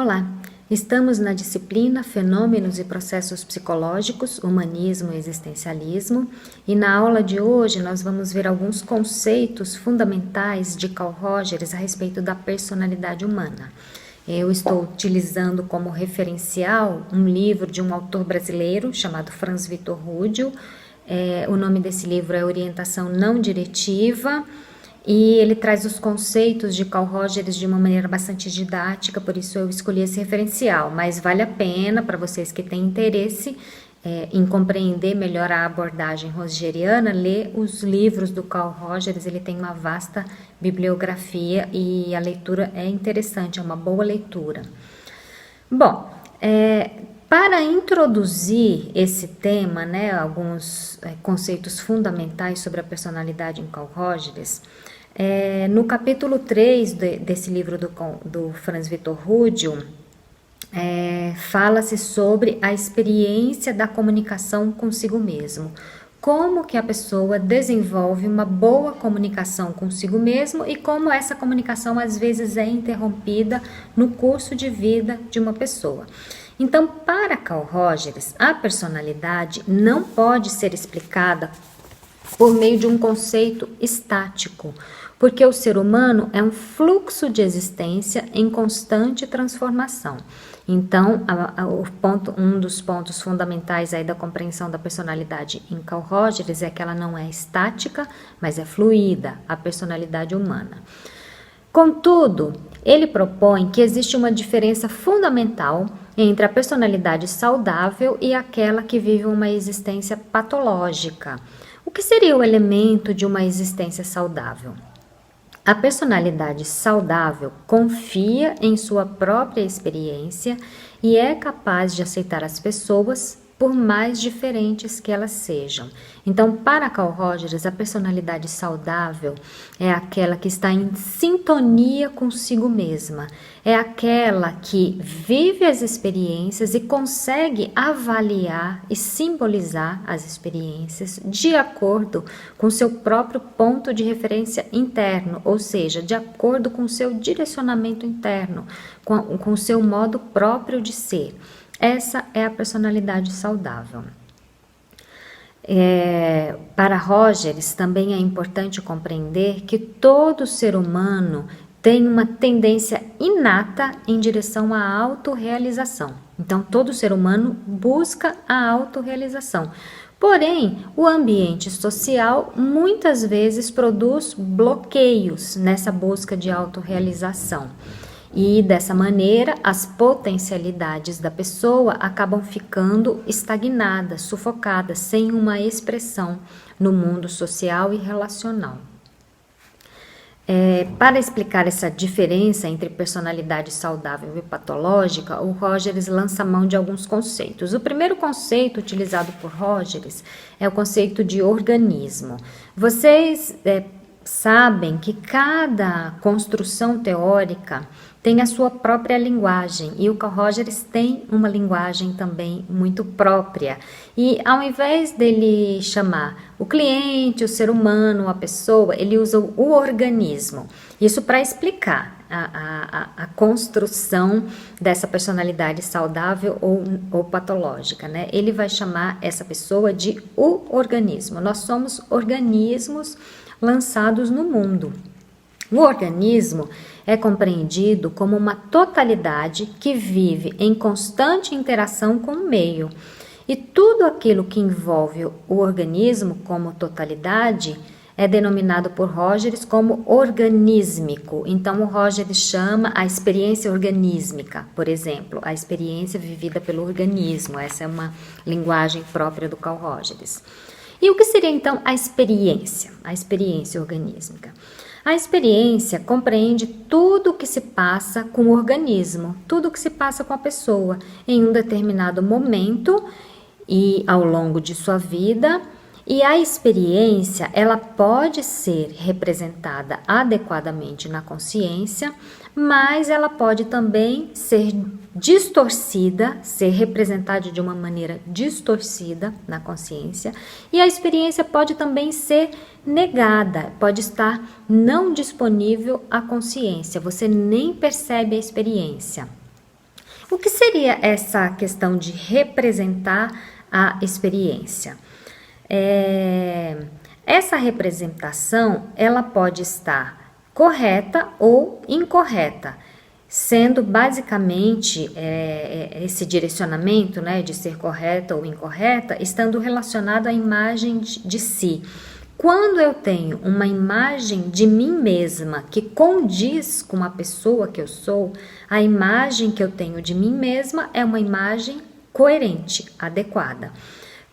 Olá, estamos na disciplina Fenômenos e Processos Psicológicos, Humanismo e Existencialismo, e na aula de hoje nós vamos ver alguns conceitos fundamentais de Carl Rogers a respeito da personalidade humana. Eu estou utilizando como referencial um livro de um autor brasileiro chamado Franz Vitor Rúdio. O nome desse livro é Orientação Não Diretiva, e ele traz os conceitos de Carl Rogers de uma maneira bastante didática, por isso eu escolhi esse referencial, mas vale a pena para vocês que têm interesse em compreender melhor a abordagem rogeriana, ler os livros do Carl Rogers. Ele tem uma vasta bibliografia e a leitura é interessante, é uma boa leitura. Bom, para introduzir esse tema, alguns conceitos fundamentais sobre a personalidade em Carl Rogers, no capítulo 3 desse livro do Franz Vitor Rúdio, fala-se sobre a experiência da comunicação consigo mesmo. Como que a pessoa desenvolve uma boa comunicação consigo mesmo e como essa comunicação às vezes é interrompida no curso de vida de uma pessoa. Então, para Carl Rogers, a personalidade não pode ser explicada por meio de um conceito estático, porque o ser humano é um fluxo de existência em constante transformação. Então, um dos pontos fundamentais aí da compreensão da personalidade em Carl Rogers é que ela não é estática, mas é fluida, a personalidade humana. Contudo, ele propõe que existe uma diferença fundamental entre a personalidade saudável e aquela que vive uma existência patológica. O que seria o elemento de uma existência saudável? A personalidade saudável confia em sua própria experiência e é capaz de aceitar as pessoas por mais diferentes que elas sejam. Então, para Carl Rogers, a personalidade saudável é aquela que está em sintonia consigo mesma, é aquela que vive as experiências e consegue avaliar e simbolizar as experiências de acordo com seu próprio ponto de referência interno, ou seja, de acordo com seu direcionamento interno, com seu modo próprio de ser. Essa é a personalidade saudável. Para Rogers, também é importante compreender que todo ser humano tem uma tendência inata em direção à autorrealização. Então, todo ser humano busca a autorrealização. Porém, o ambiente social muitas vezes produz bloqueios nessa busca de autorrealização. E dessa maneira, as potencialidades da pessoa acabam ficando estagnadas, sufocadas, sem uma expressão no mundo social e relacional. Para explicar essa diferença entre personalidade saudável e patológica, o Rogers lança mão de alguns conceitos. O primeiro conceito utilizado por Rogers é o conceito de organismo. Vocês sabem que cada construção teórica tem a sua própria linguagem, e o Carl Rogers tem uma linguagem também muito própria. E ao invés dele chamar o cliente, o ser humano, a pessoa, ele usa o organismo. Isso para explicar a construção dessa personalidade saudável ou patológica, né? Ele vai chamar essa pessoa de o organismo. Nós somos organismos lançados no mundo. O organismo é compreendido como uma totalidade que vive em constante interação com o meio. E tudo aquilo que envolve o organismo como totalidade é denominado por Rogers como organísmico. Então, o Rogers chama a experiência organísmica, por exemplo, a experiência vivida pelo organismo. Essa é uma linguagem própria do Carl Rogers. E o que seria, então, a experiência organísmica? A experiência compreende tudo o que se passa com o organismo, tudo o que se passa com a pessoa em um determinado momento e ao longo de sua vida. E a experiência, ela pode ser representada adequadamente na consciência, mas ela pode também ser distorcida, ser representada de uma maneira distorcida na consciência, e a experiência pode também ser negada, pode estar não disponível à consciência, você nem percebe a experiência. O que seria essa questão de representar a experiência? Essa representação, ela pode estar correta ou incorreta, sendo basicamente esse direcionamento, né, de ser correta ou incorreta, estando relacionado à imagem de si. Quando eu tenho uma imagem de mim mesma que condiz com a pessoa que eu sou, a imagem que eu tenho de mim mesma é uma imagem coerente, adequada.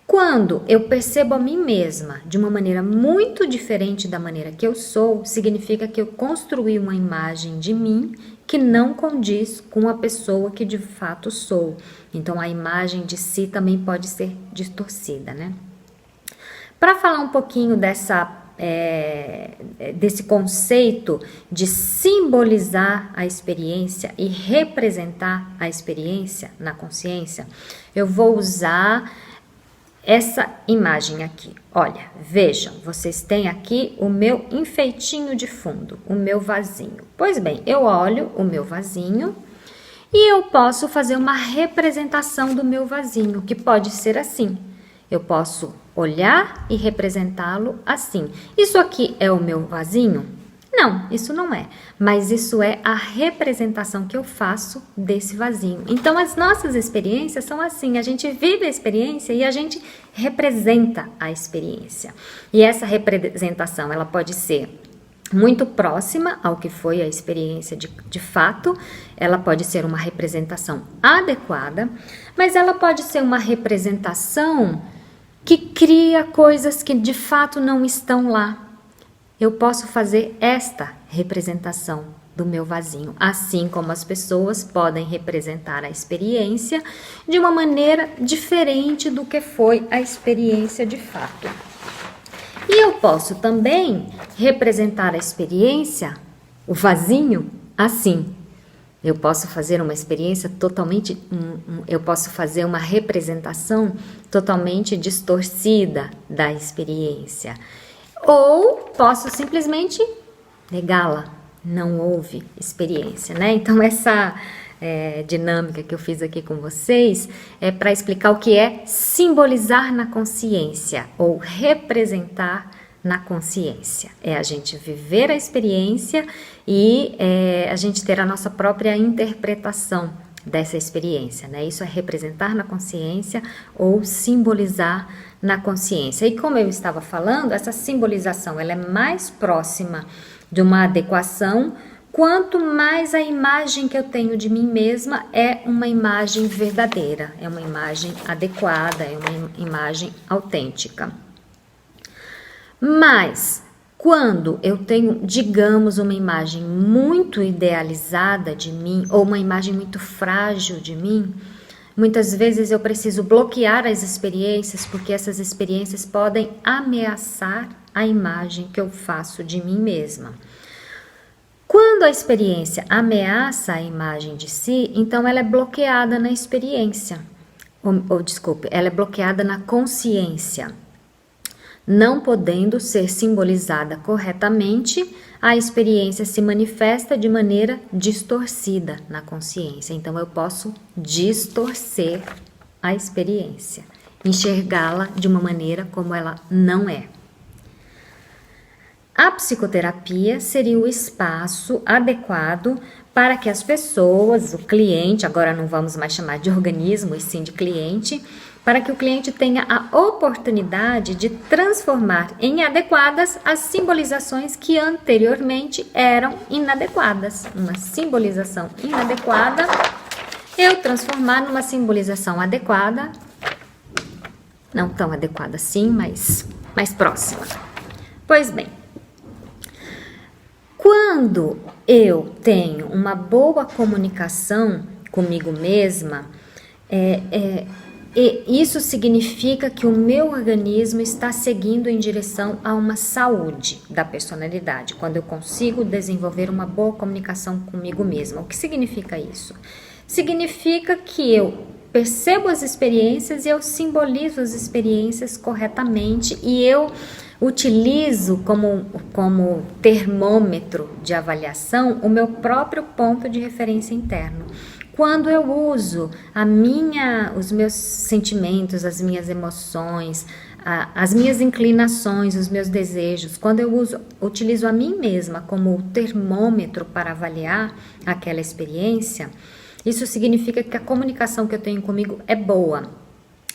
Quando eu percebo a mim mesma de uma maneira muito diferente da maneira que eu sou, significa que eu construí uma imagem de mim que não condiz com a pessoa que de fato sou. Então, a imagem de si também pode ser distorcida, né? Para falar um pouquinho desse conceito de simbolizar a experiência e representar a experiência na consciência, eu vou usar essa imagem aqui. Olha, vejam, vocês têm aqui o meu enfeitinho de fundo, o meu vasinho. Pois bem, eu olho o meu vasinho e eu posso fazer uma representação do meu vasinho, que pode ser assim. Eu posso olhar e representá-lo assim. Isso aqui é o meu vasinho? Não, isso não é. Mas isso é a representação que eu faço desse vasinho. Então, as nossas experiências são assim. A gente vive a experiência e a gente representa a experiência. E essa representação, ela pode ser muito próxima ao que foi a experiência de fato, ela pode ser uma representação adequada, mas ela pode ser uma representação que cria coisas que de fato não estão lá. Eu posso fazer esta representação do meu vasinho, assim como as pessoas podem representar a experiência de uma maneira diferente do que foi a experiência de fato. E eu posso também representar a experiência, o vasinho, assim. Eu posso fazer uma experiência totalmente, eu posso fazer uma representação totalmente distorcida da experiência. Ou posso simplesmente negá-la, não houve experiência, né? Então, essa dinâmica que eu fiz aqui com vocês é para explicar o que é simbolizar na consciência ou representar na consciência. É a gente viver a experiência e a gente ter a nossa própria interpretação dessa experiência, né? Isso é representar na consciência ou simbolizar na consciência. E como eu estava falando, essa simbolização ela é mais próxima de uma adequação quanto mais a imagem que eu tenho de mim mesma é uma imagem verdadeira, é uma imagem adequada, é uma imagem autêntica. Mas quando eu tenho, digamos, uma imagem muito idealizada de mim ou uma imagem muito frágil de mim, muitas vezes eu preciso bloquear as experiências porque essas experiências podem ameaçar a imagem que eu faço de mim mesma. Quando a experiência ameaça a imagem de si, então ela é bloqueada na experiência, ela é bloqueada na consciência. Não podendo ser simbolizada corretamente, a experiência se manifesta de maneira distorcida na consciência. Então, eu posso distorcer a experiência, enxergá-la de uma maneira como ela não é. A psicoterapia seria o espaço adequado para que as pessoas, o cliente, agora não vamos mais chamar de organismo, e sim de cliente, para que o cliente tenha a oportunidade de transformar em adequadas as simbolizações que anteriormente eram inadequadas. Uma simbolização inadequada, eu transformar numa simbolização adequada, não tão adequada assim, mas mais próxima. Pois bem, quando eu tenho uma boa comunicação comigo mesma, e isso significa que o meu organismo está seguindo em direção a uma saúde da personalidade, quando eu consigo desenvolver uma boa comunicação comigo mesma. O que significa isso? Significa que eu percebo as experiências e eu simbolizo as experiências corretamente e eu utilizo como termômetro de avaliação o meu próprio ponto de referência interno. Quando eu uso os meus sentimentos, as minhas emoções, as minhas inclinações, os meus desejos, quando eu utilizo a mim mesma como o termômetro para avaliar aquela experiência, isso significa que a comunicação que eu tenho comigo é boa.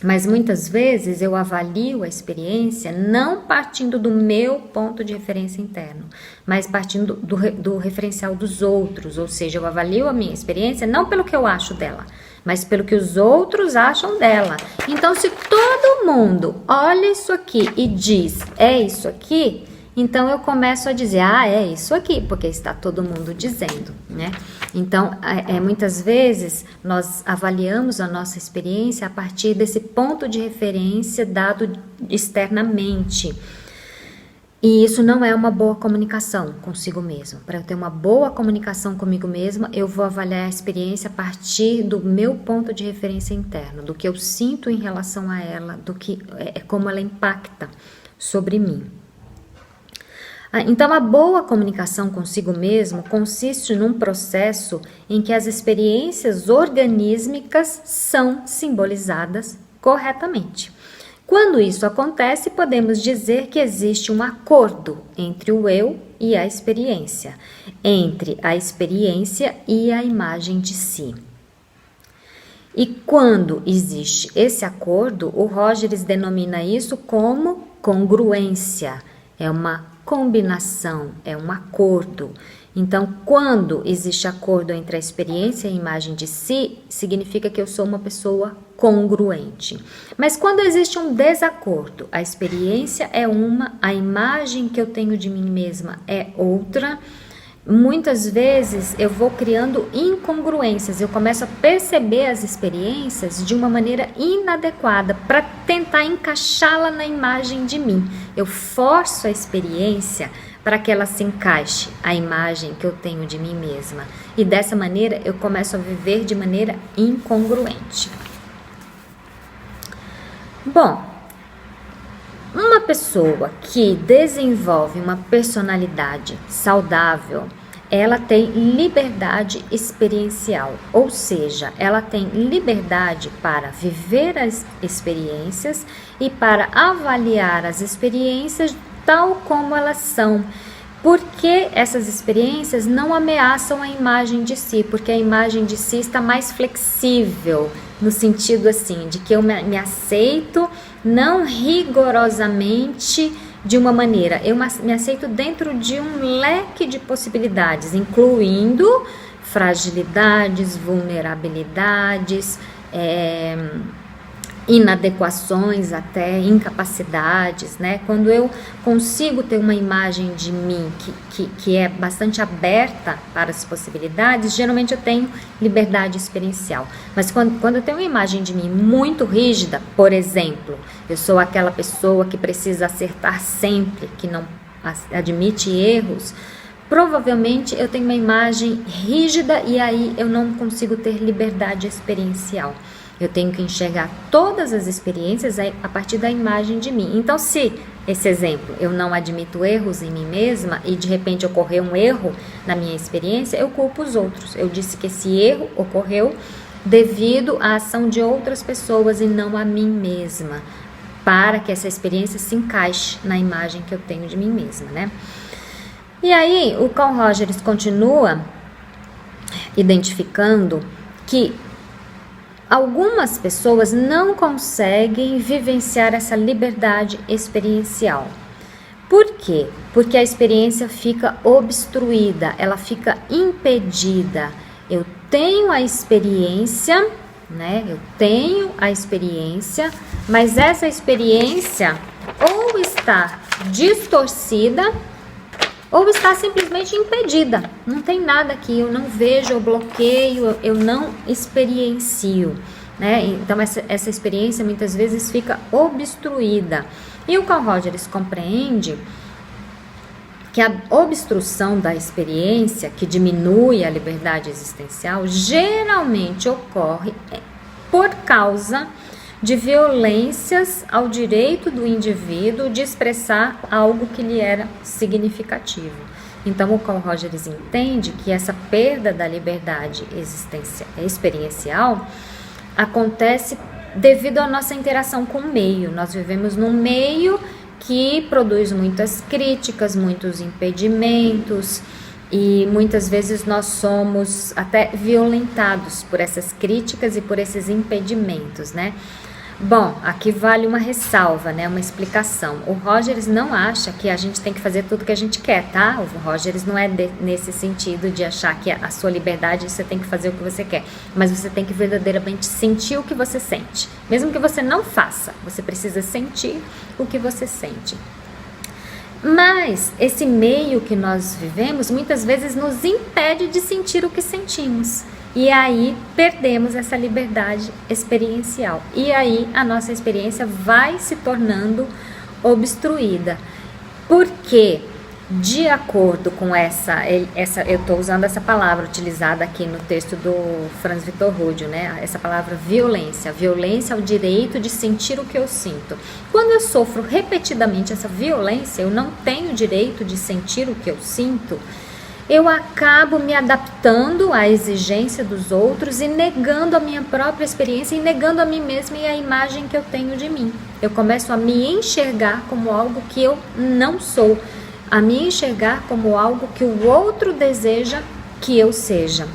Mas muitas vezes eu avalio a experiência não partindo do meu ponto de referência interno, mas partindo do referencial dos outros, ou seja, eu avalio a minha experiência não pelo que eu acho dela, mas pelo que os outros acham dela. Então, se todo mundo olha isso aqui e diz, é isso aqui, então eu começo a dizer, é isso aqui, porque está todo mundo dizendo, né? Então, muitas vezes nós avaliamos a nossa experiência a partir desse ponto de referência dado externamente. E isso não é uma boa comunicação consigo mesmo. Para eu ter uma boa comunicação comigo mesma, eu vou avaliar a experiência a partir do meu ponto de referência interno, do que eu sinto em relação a ela, do que como ela impacta sobre mim. Então, a boa comunicação consigo mesmo consiste num processo em que as experiências organísmicas são simbolizadas corretamente. Quando isso acontece, podemos dizer que existe um acordo entre o eu e a experiência, entre a experiência e a imagem de si. E quando existe esse acordo, o Rogers denomina isso como congruência, é uma combinação, é um acordo. Então, quando existe acordo entre a experiência e a imagem de si, significa que eu sou uma pessoa congruente. Mas quando existe um desacordo, a experiência é uma, a imagem que eu tenho de mim mesma é outra, muitas vezes eu vou criando incongruências, eu começo a perceber as experiências de uma maneira inadequada para tentar encaixá-la na imagem de mim. Eu forço a experiência para que ela se encaixe à imagem que eu tenho de mim mesma. E dessa maneira eu começo a viver de maneira incongruente. Bom, uma pessoa que desenvolve uma personalidade saudável, ela tem liberdade experiencial, ou seja, ela tem liberdade para viver as experiências e para avaliar as experiências tal como elas são, porque essas experiências não ameaçam a imagem de si, porque a imagem de si está mais flexível, no sentido assim, de que eu me aceito não rigorosamente de uma maneira, eu me aceito dentro de um leque de possibilidades, incluindo fragilidades, vulnerabilidades, inadequações, até incapacidades, né? Quando eu consigo ter uma imagem de mim que é bastante aberta para as possibilidades, geralmente eu tenho liberdade experiencial. Mas quando eu tenho uma imagem de mim muito rígida, por exemplo, eu sou aquela pessoa que precisa acertar sempre, que não admite erros, provavelmente eu tenho uma imagem rígida e aí eu não consigo ter liberdade experiencial. Eu tenho que enxergar todas as experiências a partir da imagem de mim. Então, se esse exemplo, eu não admito erros em mim mesma e de repente ocorreu um erro na minha experiência, eu culpo os outros. Eu disse que esse erro ocorreu devido à ação de outras pessoas e não a mim mesma, para que essa experiência se encaixe na imagem que eu tenho de mim mesma, né? E aí, o Carl Rogers continua identificando que algumas pessoas não conseguem vivenciar essa liberdade experiencial. Por quê? Porque a experiência fica obstruída, ela fica impedida. Eu tenho a experiência, né? Eu tenho a experiência, mas essa experiência ou está distorcida ou está simplesmente impedida. Não tem nada aqui, eu não vejo, eu bloqueio, eu não experiencio, né? Então essa experiência muitas vezes fica obstruída. E o Carl Rogers compreende que a obstrução da experiência, que diminui a liberdade existencial, geralmente ocorre por causa de violências ao direito do indivíduo de expressar algo que lhe era significativo. Então, o Carl Rogers entende que essa perda da liberdade experiencial acontece devido à nossa interação com o meio. Nós vivemos num meio que produz muitas críticas, muitos impedimentos, e muitas vezes nós somos até violentados por essas críticas e por esses impedimentos, né? Bom, aqui vale uma ressalva, né? Uma explicação. O Rogers não acha que a gente tem que fazer tudo que a gente quer, tá? O Rogers não é nesse sentido de achar que a sua liberdade você tem que fazer o que você quer, mas você tem que verdadeiramente sentir o que você sente. Mesmo que você não faça, você precisa sentir o que você sente. Mas esse meio que nós vivemos muitas vezes nos impede de sentir o que sentimos. E aí perdemos essa liberdade experiencial. E aí a nossa experiência vai se tornando obstruída. Porque, de acordo com essa eu estou usando essa palavra utilizada aqui no texto do Franz Victor Rudel, né? Essa palavra violência. Violência é o direito de sentir o que eu sinto. Quando eu sofro repetidamente essa violência, eu não tenho o direito de sentir o que eu sinto. Eu acabo me adaptando à exigência dos outros e negando a minha própria experiência e negando a mim mesma e a imagem que eu tenho de mim. Eu começo a me enxergar como algo que eu não sou, a me enxergar como algo que o outro deseja que eu seja.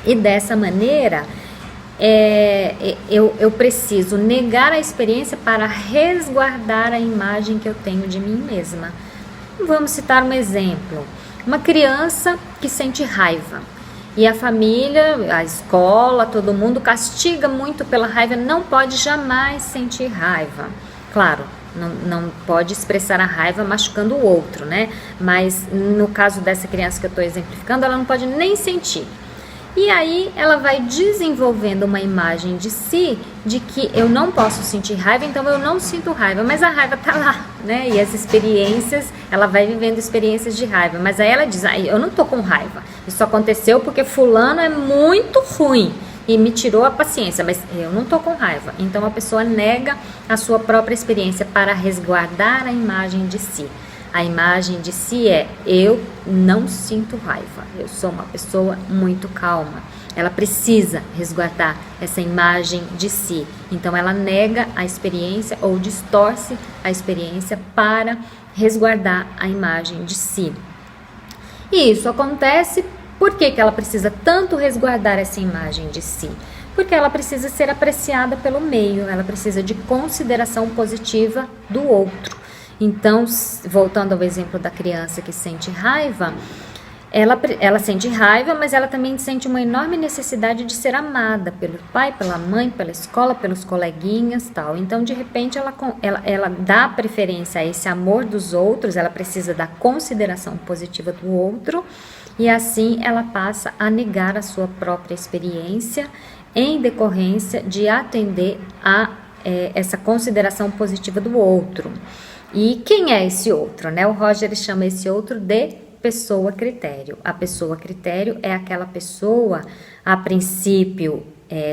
E dessa maneira, eu preciso negar a experiência para resguardar a imagem que eu tenho de mim mesma. Vamos citar um exemplo. Uma criança que sente raiva e a família, a escola, todo mundo castiga muito pela raiva, não pode jamais sentir raiva. Claro, não pode expressar a raiva machucando o outro, né? Mas no caso dessa criança que eu estou exemplificando, ela não pode nem sentir. E aí ela vai desenvolvendo uma imagem de si de que eu não posso sentir raiva, então eu não sinto raiva, mas a raiva tá lá, né? E as experiências, ela vai vivendo experiências de raiva, mas aí ela diz, eu não tô com raiva, isso aconteceu porque fulano é muito ruim e me tirou a paciência, mas eu não tô com raiva. Então a pessoa nega a sua própria experiência para resguardar a imagem de si. A imagem de si é, eu não sinto raiva, eu sou uma pessoa muito calma. Ela precisa resguardar essa imagem de si. Então ela nega a experiência ou distorce a experiência para resguardar a imagem de si. E isso acontece, por que ela precisa tanto resguardar essa imagem de si? Porque ela precisa ser apreciada pelo meio, ela precisa de consideração positiva do outro. Então, voltando ao exemplo da criança que sente raiva, ela sente raiva, mas ela também sente uma enorme necessidade de ser amada pelo pai, pela mãe, pela escola, pelos coleguinhas, tal. Então, de repente, ela dá preferência a esse amor dos outros, ela precisa da consideração positiva do outro, e assim ela passa a negar a sua própria experiência em decorrência de atender a essa consideração positiva do outro. E quem é esse outro, né? O Rogers chama esse outro de pessoa critério. A pessoa critério é aquela pessoa, a princípio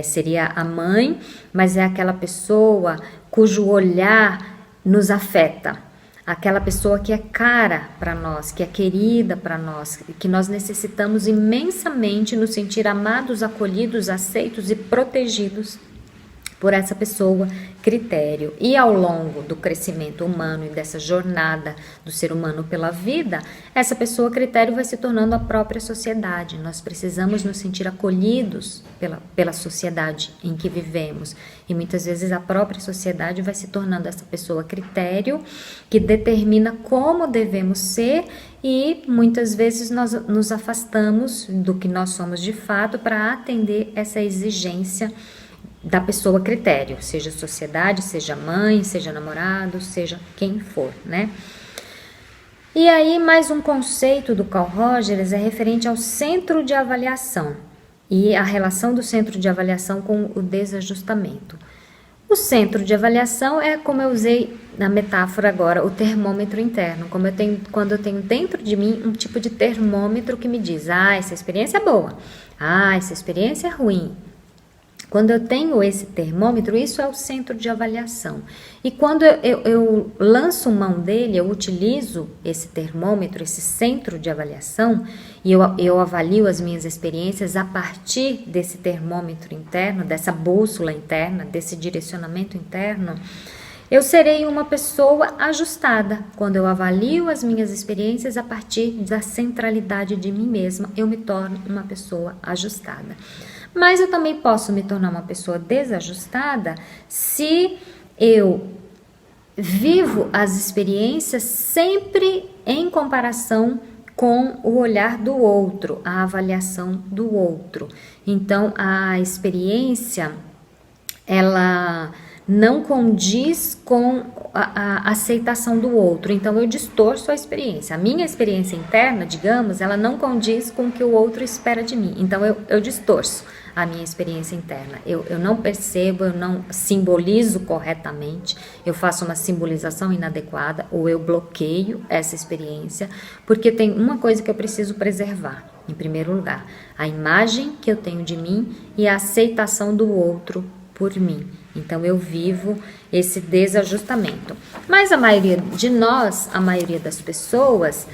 seria a mãe, mas é aquela pessoa cujo olhar nos afeta. Aquela pessoa que é cara para nós, que é querida para nós, que nós necessitamos imensamente nos sentir amados, acolhidos, aceitos e protegidos por essa pessoa critério. E ao longo do crescimento humano e dessa jornada do ser humano pela vida, essa pessoa critério vai se tornando a própria sociedade. Nós precisamos nos sentir acolhidos pela sociedade em que vivemos. E muitas vezes a própria sociedade vai se tornando essa pessoa critério que determina como devemos ser, e muitas vezes nós nos afastamos do que nós somos de fato para atender essa exigência da pessoa critério, seja sociedade, seja mãe, seja namorado, seja quem for, né? E aí mais um conceito do Carl Rogers é referente ao centro de avaliação e a relação do centro de avaliação com o desajustamento. O centro de avaliação é, como eu usei na metáfora agora, o termômetro interno, quando eu tenho dentro de mim um tipo de termômetro que me diz, essa experiência é boa, essa experiência é ruim. Quando eu tenho esse termômetro, isso é o centro de avaliação. E quando eu lanço mão dele, eu utilizo esse termômetro, esse centro de avaliação, e eu avalio as minhas experiências a partir desse termômetro interno, dessa bússola interna, desse direcionamento interno, eu serei uma pessoa ajustada. Quando eu avalio as minhas experiências a partir da centralidade de mim mesma, eu me torno uma pessoa ajustada. Mas eu também posso me tornar uma pessoa desajustada se eu vivo as experiências sempre em comparação com o olhar do outro, a avaliação do outro. Então, a experiência, ela não condiz com a aceitação do outro, então eu distorço a experiência. A minha experiência interna, digamos, ela não condiz com o que o outro espera de mim, então eu distorço a minha experiência interna. Eu não percebo, eu não simbolizo corretamente, eu faço uma simbolização inadequada ou eu bloqueio essa experiência, porque tem uma coisa que eu preciso preservar, em primeiro lugar, a imagem que eu tenho de mim e a aceitação do outro por mim. Então eu vivo esse desajustamento. Mas a maioria de nós, a maioria das pessoas,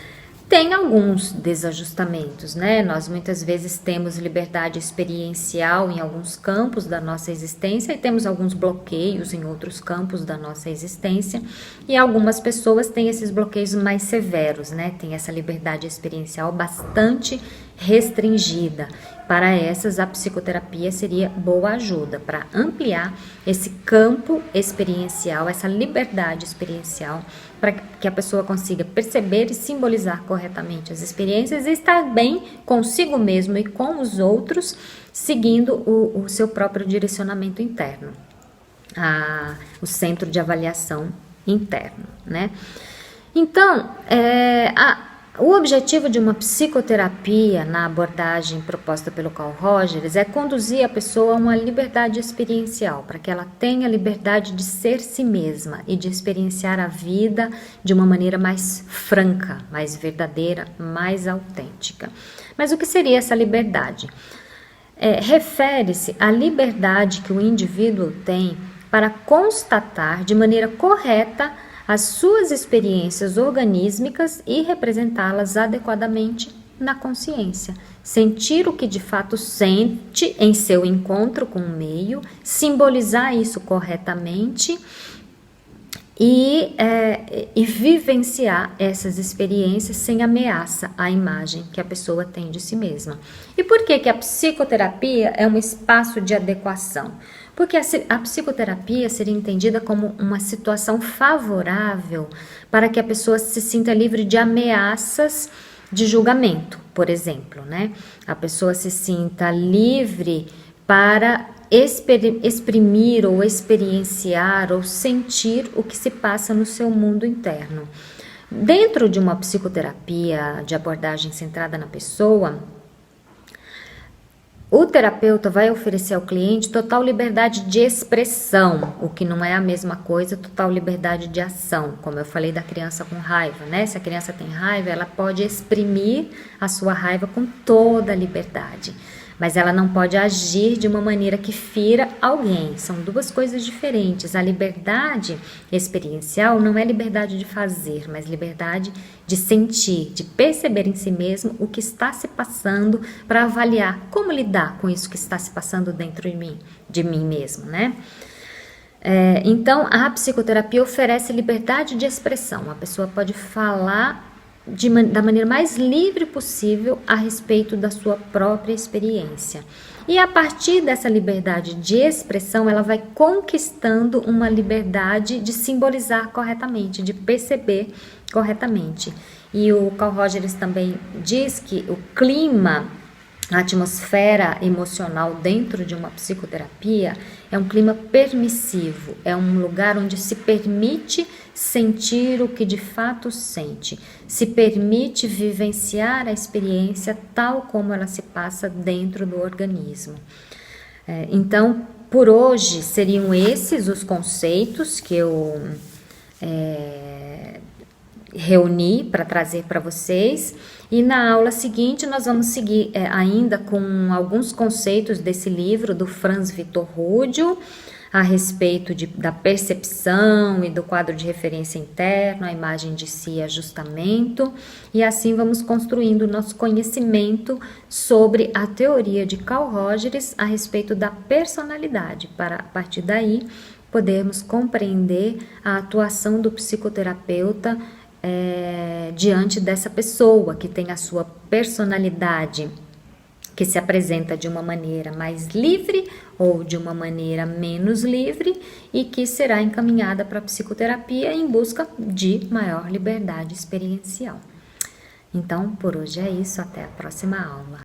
tem alguns desajustamentos, né? Nós muitas vezes temos liberdade experiencial em alguns campos da nossa existência e temos alguns bloqueios em outros campos da nossa existência. E algumas pessoas têm esses bloqueios mais severos, né? Tem essa liberdade experiencial bastante restringida. Para essas, a psicoterapia seria boa ajuda para ampliar esse campo experiencial, essa liberdade experiencial, para que a pessoa consiga perceber e simbolizar corretamente as experiências e estar bem consigo mesmo e com os outros, seguindo o seu próprio direcionamento interno, o centro de avaliação interno, né? Então, o objetivo de uma psicoterapia na abordagem proposta pelo Carl Rogers é conduzir a pessoa a uma liberdade experiencial, para que ela tenha liberdade de ser si mesma e de experienciar a vida de uma maneira mais franca, mais verdadeira, mais autêntica. Mas o que seria essa liberdade? Refere-se à liberdade que o indivíduo tem para constatar de maneira correta as suas experiências organísmicas e representá-las adequadamente na consciência. Sentir o que de fato sente em seu encontro com o meio, simbolizar isso corretamente e vivenciar essas experiências sem ameaça à imagem que a pessoa tem de si mesma. E por que a psicoterapia é um espaço de adequação? Porque a psicoterapia seria entendida como uma situação favorável para que a pessoa se sinta livre de ameaças de julgamento, por exemplo, né? A pessoa se sinta livre para exprimir ou experienciar ou sentir o que se passa no seu mundo interno. Dentro de uma psicoterapia de abordagem centrada na pessoa, o terapeuta vai oferecer ao cliente total liberdade de expressão, o que não é a mesma coisa, total liberdade de ação, como eu falei da criança com raiva, né? Se a criança tem raiva, ela pode exprimir a sua raiva com toda a liberdade, mas ela não pode agir de uma maneira que fira alguém. São duas coisas diferentes. A liberdade experiencial não é liberdade de fazer, mas liberdade de sentir, de perceber em si mesmo o que está se passando para avaliar como lidar com isso que está se passando dentro de mim mesmo, né? Então, a psicoterapia oferece liberdade de expressão. A pessoa pode falar da maneira mais livre possível a respeito da sua própria experiência. E a partir dessa liberdade de expressão, ela vai conquistando uma liberdade de simbolizar corretamente, de perceber corretamente. E o Carl Rogers também diz que o clima, a atmosfera emocional dentro de uma psicoterapia é um clima permissivo, é um lugar onde se permite sentir o que de fato sente, se permite vivenciar a experiência tal como ela se passa dentro do organismo. Então, por hoje, seriam esses os conceitos que eu reunir para trazer para vocês. E na aula seguinte nós vamos seguir ainda com alguns conceitos desse livro do Franz Vitor Rúdio, a respeito da percepção e do quadro de referência interno, a imagem de si e ajustamento, e assim vamos construindo o nosso conhecimento sobre a teoria de Carl Rogers a respeito da personalidade, para a partir daí podermos compreender a atuação do psicoterapeuta diante dessa pessoa que tem a sua personalidade, que se apresenta de uma maneira mais livre ou de uma maneira menos livre e que será encaminhada para a psicoterapia em busca de maior liberdade experiencial. Então, por hoje é isso, até a próxima aula.